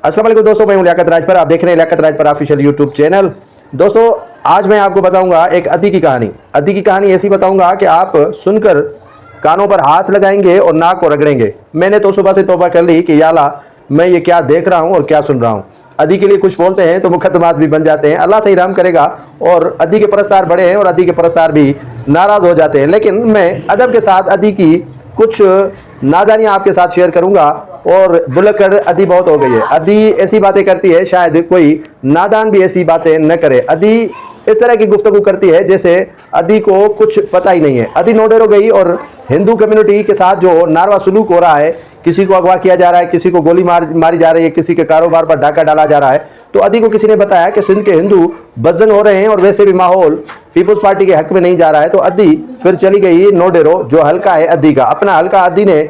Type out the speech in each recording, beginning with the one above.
अस्सलाम वालेकुम दोस्तों, मैं हूं लियाकत राजपर। आप देख रहे हैं Liaquat Rajpar official YouTube channel. दोस्तों, आज मैं आपको बताऊंगा एक अदी की कहानी। अदी की कहानी ऐसी बताऊंगा कि आप सुनकर कानों पर हाथ लगाएंगे और नाक को रगड़ेंगे। मैंने तो सुबह से तौबा कर ली कि या अल्लाह, मैं ये क्या देख रहा हूं और क्या सुन रहा हूं। अदी के लिए कुछ बोलते हैं तो मुकदमात भी बन जाते हैं। अल्लाह सही राम करेगा। और अदी के परस्तार बड़े हैं और अदी के परस्तार भी नाराज हो जाते हैं। लेकिन मैं अदब के साथ अदी की कुछ नादानियाँ आपके साथ शेयर करूंगा। और बुलकर अदी बहुत हो गई है। अदी ऐसी बातें करती है, शायद कोई नादान भी ऐसी बातें न करे। अदी इस तरह की गुफ्तगू करती है जैसे अदी को कुछ पता ही नहीं है। अदी नोडेर हो गई और हिंदू कम्युनिटी के साथ जो नारवा सलूक हो रहा है, किसी को अगवा किया जा रहा है, किसी को गोली मारी जा रही है, किसी के कारोबार पर डाका डाला जा रहा है, तो अदी को किसी ने बताया कि सिंध के हिंदू बदजन हो रहे हैं और वैसे भी माहौल पीपुल्स पार्टी के हक में नहीं जा रहा है। तो अदी फिर चली गई नोडेरो, जो हल्का है अदी का। अपना हल्का अदी ने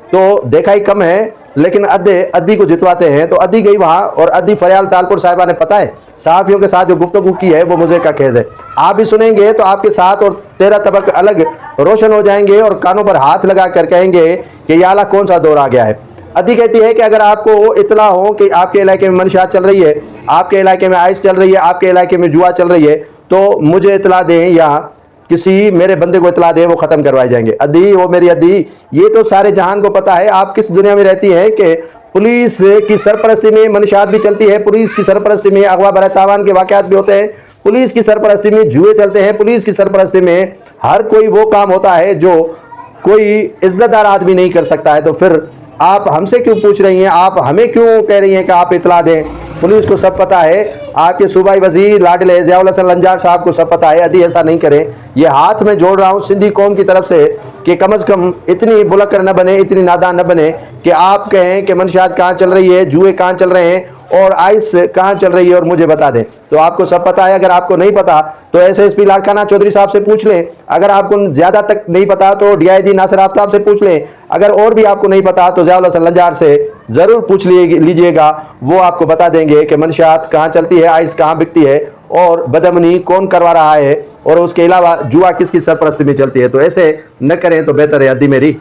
तो देखा ही कम है, लेकिन अदी को जितवाते हैं। तो अदी गई वहां और अदी फरियाल तालपुर साहिबा ने, पता है, सहाफियों के साथ जो गुफ्तगू की है वो मुझे का खेद है। आप भी सुनेंगे तो आपके साथ और 13 तबक अलग रोशन हो जाएंगे और कानों पर हाथ लगा कर कहेंगे कि या अल्लाह कौन सा दौर आ गया है। अदी कहती है कि अगर आपको इतला हो कि आपके इलाके में मनशात चल रही है, आपके इलाके में आइस चल रही है, आपके इलाके में जुआ चल रही है, तो मुझे इतला दें या किसी मेरे बंदे को इतला दे, वो खत्म करवाए जाएंगे। अदी, वो मेरी अदी, ये तो सारे जहान को पता है आप किस दुनिया में रहती हैं कि पुलिस की सरपरस्ती में मनशात भी चलती है, पुलिस की सरपरस्ती में अगवा बरए तावान के वाकयात भी होते हैं, पुलिस की सरपरस्ती में जुए चलते हैं, पुलिस की सरपरस्ती में हर कोई वो काम होता है जो कोई इज्जतदार आदमी नहीं कर सकता है। तो फिर आप हमसे क्यों पूछ रही हैं, आप हमें क्यों कह रही हैं कि आप इतला दें? पुलिस को सब पता है, आपके सूबाई वजीर लाडले ज़ियाउल हसन लंजार साहब को सब पता है। अदी ऐसा नहीं करें। ये हाथ में जोड़ रहा हूँ सिंधी कौम की तरफ से कि कम अज़ कम इतनी बुलकर न बने, इतनी नादान न बने कि आप कहें कि मनशात कहाँ चल रही है, जुए कहाँ चल रहे हैं और आइस कहाँ चल रही है और मुझे बता दें। तो आपको सब पता है। अगर आपको नहीं पता तो एसएसपी लाड़काना चौधरी साहब से पूछ लें। अगर आपको ज़्यादा तक नहीं पता तो डीआईजी नासिर आफ्ताब से पूछ लें। अगर और भी आपको नहीं पता तो ज़ियाउल हसन लंजार से ज़रूर पूछ लीजिएगा। वो आपको बता देंगे कि मनशात कहाँ चलती है, आइस कहाँ बिकती है और बदअमनी कौन करवा रहा है और उसके अलावा जुआ किसकी सरपरस्ती में चलती है। तो ऐसे न करें तो बेहतर है अदी मेरी।